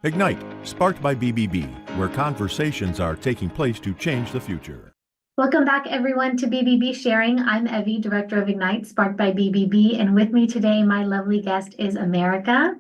Ignite, sparked by BBB, where conversations are taking place to change the future. Welcome back, everyone, to BBB Sharing. I'm Evie, Director of Ignite, sparked by BBB, and with me today, my lovely guest is America.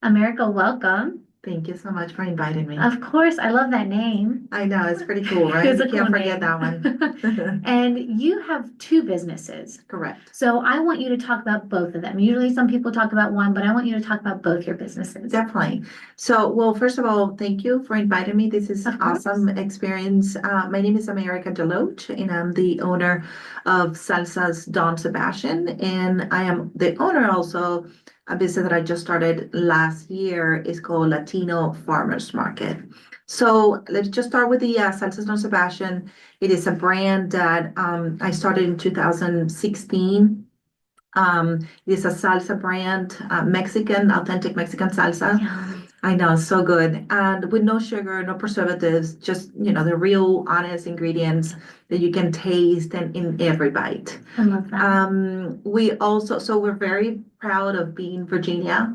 America, welcome. Thank you so much for inviting me. Of course, I love that name. I know, it's pretty cool, right? It's a You cool can't forget name. that one. And you have two businesses. Correct. So I want you to talk about both of them. Usually some people talk about one, but I want you to talk about both your businesses. Definitely. So, well, first of all, thank you for inviting me. This is Of course. awesome experience. My name is America DeLoach, and I'm the owner of Salsas Sebastian. And I am the owner also a business that I just started last year is called Latino Farmers Market. So let's just start with the Salsas Don Sebastian. It is a brand that I started in 2016. It is a salsa brand, Mexican, authentic Mexican salsa. Yeah. I know, so good. And with no sugar, no preservatives, just, the real honest ingredients that you can taste in every bite. I love that. So we're very proud of being Virginia.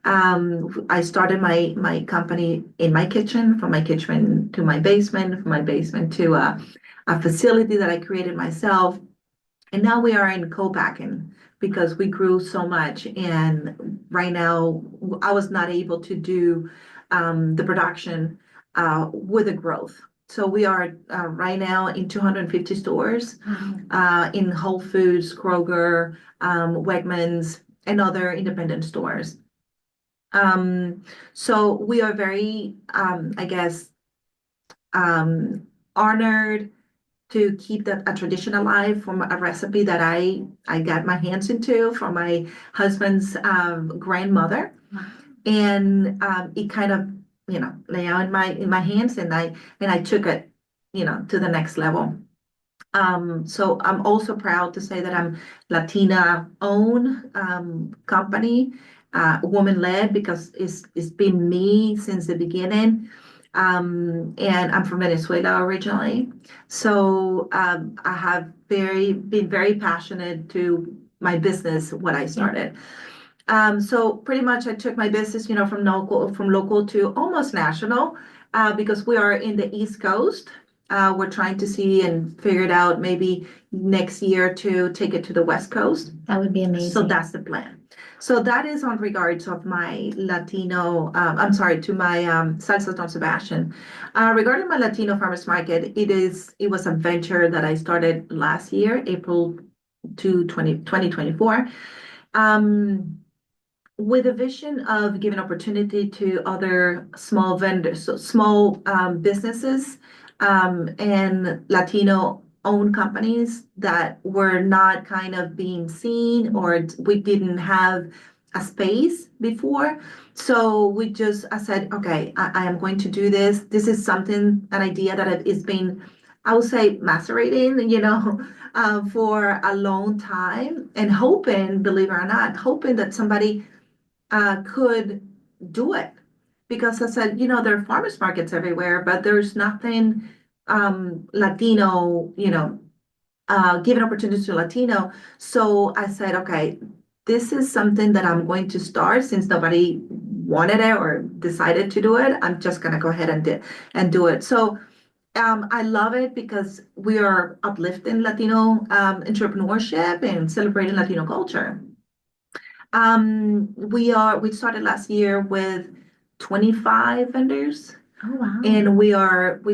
I started my company in my kitchen, from my kitchen to my basement, from my basement to a facility that I created myself. And now we are in co-packing because we grew so much. And right now I was not able to do the production with the growth. So we are right now in 250 stores, in Whole Foods, Kroger, Wegmans, and other independent stores. So we are very, honored to keep a tradition alive from a recipe that I got my hands into from my husband's grandmother. Wow. And it kind of, lay out in my hands, and I took it, to the next level. So I'm also proud to say that I'm Latina owned company, woman-led, because it's been me since the beginning. And I'm from Venezuela originally. So I have been very passionate to my business when I started. So pretty much I took my business, from local to almost national, because we are in the East Coast. We're trying to see and figure it out, maybe next year to take it to the West Coast. That would be amazing. So that's the plan. So that is on regards of my Latino, to my Salsas Don Sebastian. Regarding my Latino Farmers Market, it was a venture that I started last year, April 2024, with a vision of giving opportunity to other small vendors, so small businesses, and Latino owned companies that were not kind of being seen, or we didn't have a space before. So I said, okay, I am going to do this. This is an idea that is been, I would say, macerating, for a long time, and hoping, believe it or not, that somebody could do it. Because I said, there are farmers markets everywhere, but there's nothing Latino, giving opportunities to Latino. So I said, okay, this is something that I'm going to start, since nobody wanted it or decided to do it. I'm just going to go ahead and do it. So I love it because we are uplifting Latino entrepreneurship and celebrating Latino culture. We started last year with 25 vendors. Oh, wow. And we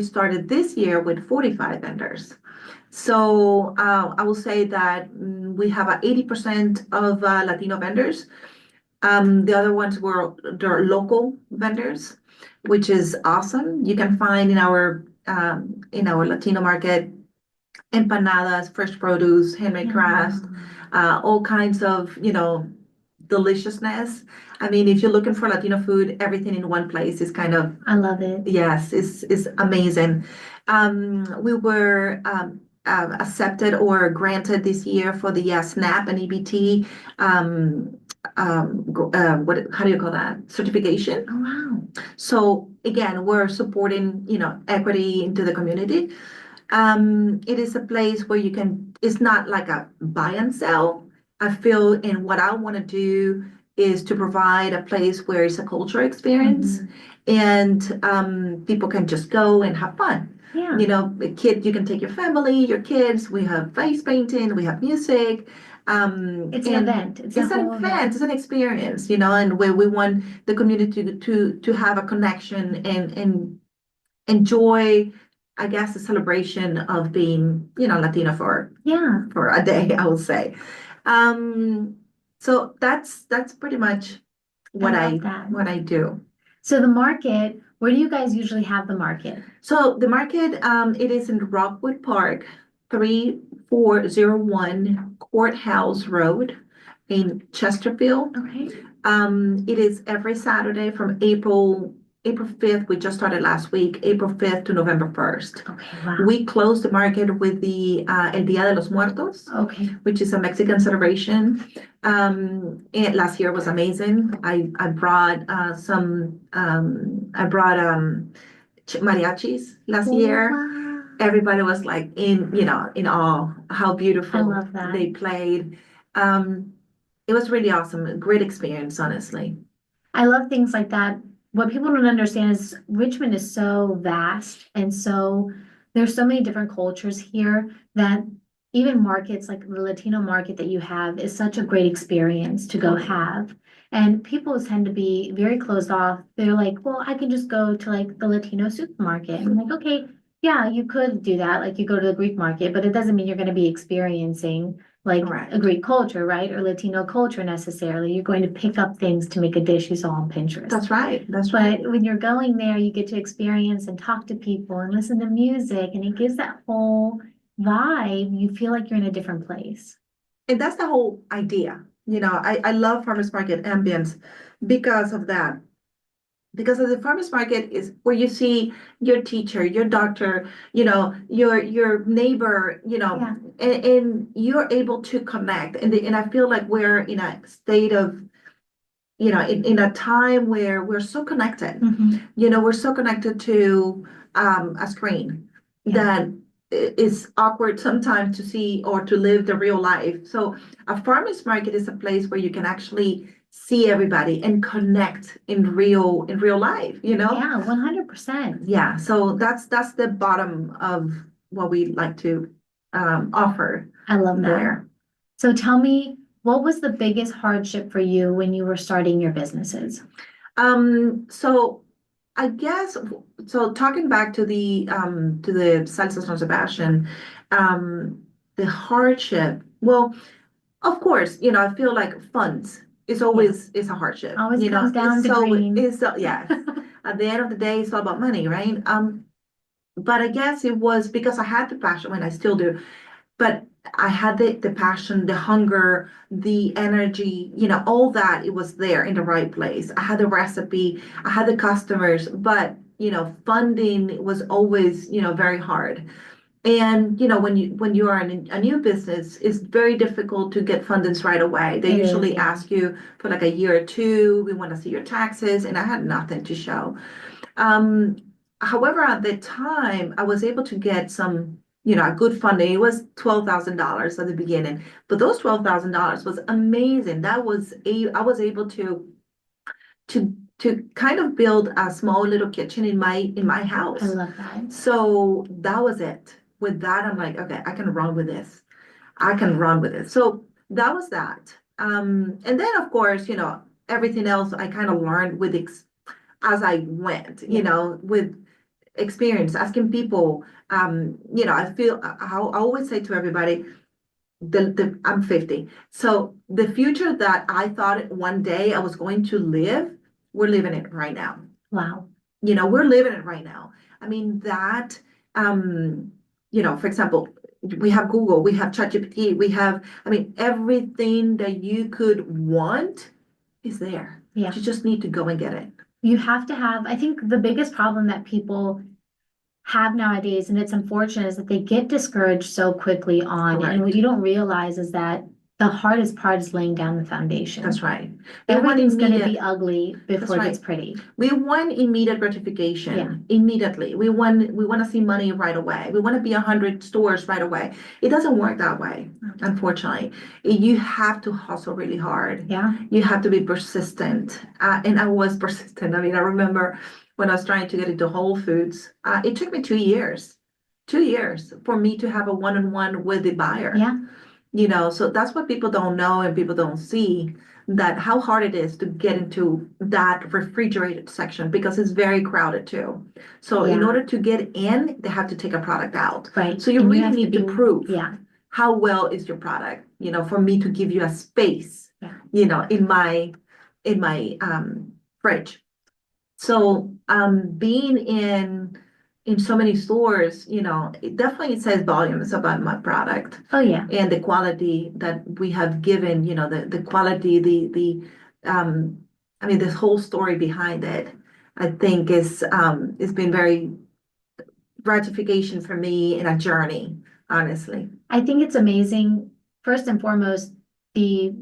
started this year with 45 vendors. So I will say that we have 80% of Latino vendors. The other ones they're local vendors, which is awesome. You can find in our Latino market empanadas, fresh produce, handmade crafts, all kinds of deliciousness. I mean, if you're looking for Latino food, everything in one place is kind of, I love it. yes, it's amazing. We were accepted or granted this year for the SNAP and EBT, how do you call that? Certification. Oh, wow. So again, we're supporting, equity into the community. It is a place where it's not like a buy and sell. I feel, and what I want to do is to provide a place where it's a cultural experience. and people can just go and have fun. Yeah. You know, a kid, you can take your family, your kids. We have face painting, we have music. It's an And event. It's a it's an whole event, it's an experience, you know, and where we want the community to have a connection and enjoy, I guess, the celebration of being, you know, Latina Yeah. for a day, I would say. Um, so that's pretty much I love that. what I do. So the market, where do you guys usually have the market? So the market, it is in Rockwood Park, 3401 Courthouse Road in Chesterfield. Okay. It is every Saturday from April 5th. We just started last week, April 5th to November 1st. Okay. Wow. We closed the market with the El Día de los Muertos, Okay. which is a Mexican celebration. And last year was amazing. I brought mariachis last year. Wow. Everybody was like in awe how I beautiful love that. they played. It was really awesome. A great experience, honestly. I love things like that. What people don't understand is Richmond is so vast, and so there's so many different cultures here that even markets like the Latino market that you have is such a great experience to go have. And people tend to be very closed off. They're like, well, I can just go to like the Latino supermarket. And I'm like, okay, yeah, you could do that. Like you go to the Greek market, but it doesn't mean you're going to be experiencing like Correct. a Greek culture, right? Or Latino culture necessarily. You're going to pick up things to make a dish you saw on Pinterest. That's right. That's right. But when you're going there, you get to experience and talk to people and listen to music, and it gives that whole vibe. You feel like you're in a different place. And that's the whole idea. You know, I love farmers market ambience because of that. Because of the farmers market is where you see your teacher, your doctor, you know, your neighbor, you know, Yeah. and you're able to connect. And I feel like we're in a state of, you know, in a time where we're so connected. Mhm. You know, we're so connected to a screen Yeah. that is awkward sometimes to see or to live the real life. So a farmers market is a place where you can actually see everybody and connect in real life, you know? Yeah, 100%. Yeah, so that's the bottom of what we like to offer I love that. there. So tell me, what was the biggest hardship for you when you were starting your businesses? So I guess so talking back to the Salsas from Sebastian, the hardship. Well, of course, you know, I feel like funds is always is a hardship. Always You know, comes down it's to so green. it's so yeah. At the end of the day, it's all about money, right? But I guess it was because I had the passion, and I still do, but I had the passion, the hunger, the energy, you know, all that, it was there in the right place. I had the recipe, I had the customers, but you know, funding was always, you know, very hard. And you know, when you are in a new business, it's very difficult to get fundings right away. They It is, usually yeah. ask you for like a year or two. We want to see your taxes, and I had nothing to show. Um, However, at the time, I was able to get some, you know, good funding. It was $12,000 at the beginning, but those $12,000 was amazing. I was able to kind of build a small little kitchen in my house. I love that. So that was it. With that, I'm like, okay, I can run with this. I can run with it. So that was that. And then of course, you know, everything else I kind of learned as I went, you know, with experience, asking people. You know, I always say to everybody, I'm 50. So the future that I thought one day I was going to live, we're living it right now. Wow. You know, we're living it right now. I mean, that, you know, for example, we have Google, we have ChatGPT, we have, I mean, everything that you could want is there. Yeah. You just need to go and get it. You have to have, I think the biggest problem that people have nowadays, and it's unfortunate, is that they get discouraged so quickly on, and what Correct. you don't realize is that the hardest part is laying down the foundation. That's right. We want Everything's going to immediate- be ugly before it right. gets pretty. We want immediate gratification. Yeah. Immediately. We want to see money right away. We want to be 100 stores right away. It doesn't work that way, unfortunately. You have to hustle really hard. Yeah. You have to be persistent. And I was persistent. I mean, I remember when I was trying to get into Whole Foods. It took me 2 years for me to have a one-on-one with the buyer. Yeah, So that's what people don't know and people don't see, that how hard it is to get into that refrigerated section because it's very crowded too. So in Yeah. order to get in, they have to take a product out. right. So you And really have need to be- prove Yeah, how well is your product, for me to give you a space, Yeah. in my fridge. So being in so many stores, it definitely says volumes about my product oh, yeah. and the quality that we have given, the quality, I mean, this whole story behind it, I think it's been very gratification for me and a journey, honestly. I think it's amazing. First and foremost, I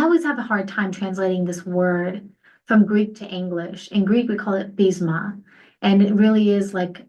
always have a hard time translating this word from Greek to English. In Greek, we call it pisma. And it really is like,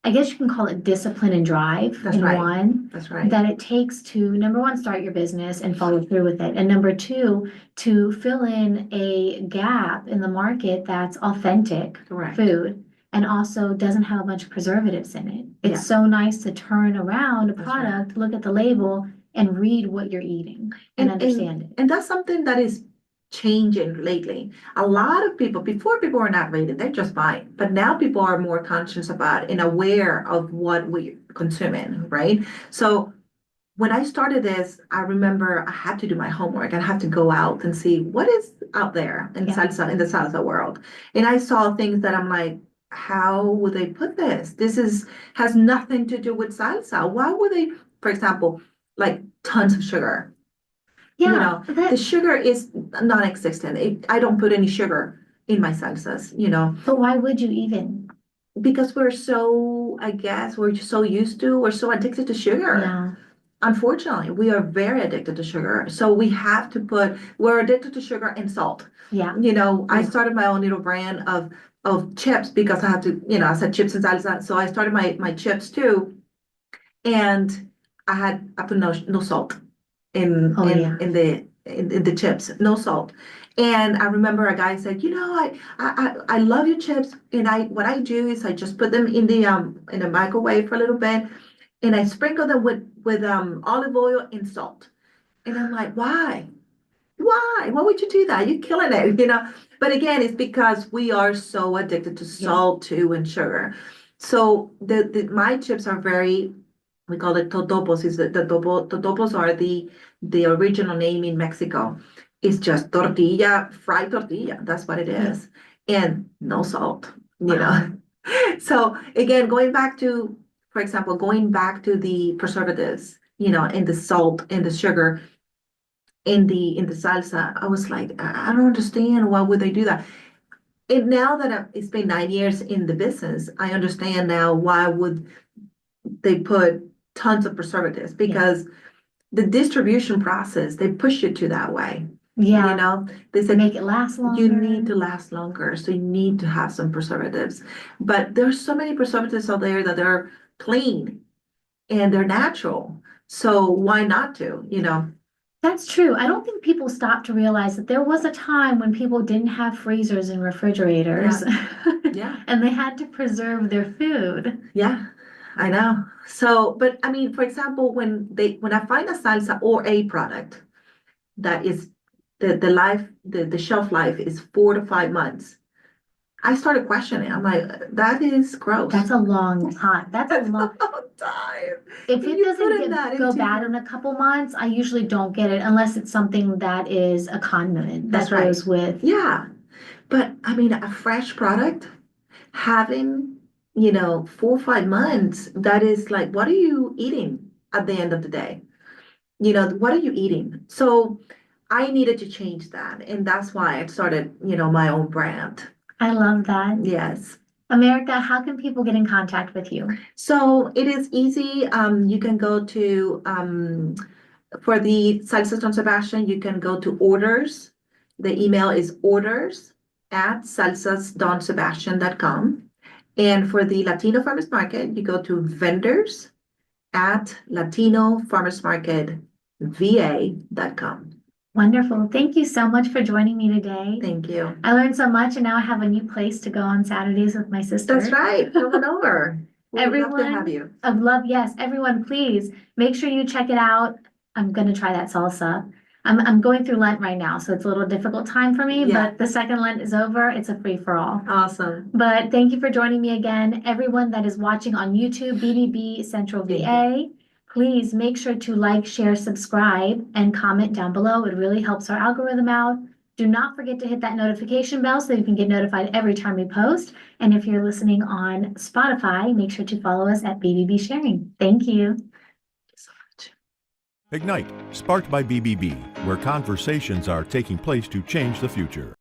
I guess you can call it discipline and drive That's in right. one. That's right. That it takes to, number one, start your business and follow through with it. And number two, to fill in a gap in the market that's authentic Correct. food and also doesn't have a bunch of preservatives in it. It's Yeah. so nice to turn around a That's right. product, look at the label, and read what you're eating and understand it. And that's something that is changing lately. A lot of people, before people were not rated, they're just fine. But now people are more conscious about and aware of what we're consuming, right? So when I started this, I remember I had to do my homework and I had to go out and see what is out there in Yeah. in the salsa world. And I saw things that I'm like, how would they put this? Has nothing to do with salsa. Why would they, for example, like tons of sugar? Yeah, The sugar is non-existent. I don't put any sugar in my salsas, but why would you even? because I guess we're so we're so addicted to sugar. Yeah, Unfortunately, we are very addicted to sugar. So we're addicted to sugar and salt. yeah, I Yeah. started my own little brand of chips because I had to, I said chips and salsa. So I started my chips too. And I put no salt in Oh, yeah. in the chips, no salt. And I remember a guy said, I love your chips. And what I do is I just put them in the microwave for a little bit and I sprinkle them with olive oil and salt. And I'm like, why? Why? Why would you do that? You're killing it. But again, it's because we are so addicted to salt too and sugar. So my chips are very, we call it totopos. Is the totopos are the original name in Mexico. It's just tortilla, fried tortilla. That's what it is, and no salt. Wow. So again, for example, going back to the preservatives, and the salt and the sugar in the salsa, I was like, I don't understand why would they do that. And now that it's been 9 years in the business, I understand now why would they put tons of preservatives, because the distribution process, they push it to that way. Yeah, They to said make it last longer. you need to last longer, so you need to have some preservatives. But there's so many preservatives out there that are clean and they're natural. So why not to? That's true. I don't think people stop to realize that there was a time when people didn't have freezers and refrigerators. Yeah. And they had to preserve their food. Yeah, I know. So, but I mean, for example, when I find a salsa or a product that is the shelf life is 4 to 5 months, I started questioning. I'm like, that is gross. That's a long time. That's a long time. If And it you doesn't put that go into bad your- in a couple months, I usually don't get it unless it's something that is a condiment that That's right. goes with. Yeah, but I mean, a fresh product having 4 or 5 months, that is like, what are you eating at the end of the day? What are you eating? So I needed to change that, and that's why I started my own brand. I love that. Yes. America, how can people get in contact with you? So it is easy. You can go to for the Salsas Don Sebastian, you can go to orders. The email is orders@salsasdonsebastian.com. And for the Latino Farmers Market, you go to vendors@latinofarmersmarketva.com. Wonderful. Thank you so much for joining me today. Thank you. I learned so much, and now I have a new place to go on Saturdays with my sister. That's right. Come on over. We'd love to Everyone, have you. of love, yes. Everyone, please make sure you check it out. I'm gonna try that salsa. I'm going through Lent right now, so it's a little difficult time for me, Yeah. but the second Lent is over. It's a free for all. Awesome. But thank you for joining me again. Everyone that is watching on YouTube, BBB Central Thank VA, please make sure to like, share, subscribe, and comment down below. It really helps our algorithm out. Do not forget to hit that notification bell so you can get notified every time we post. And if you're listening on Spotify, make sure to follow us at BBB Sharing. Thank you. Ignite, sparked by BBB, where conversations are taking place to change the future.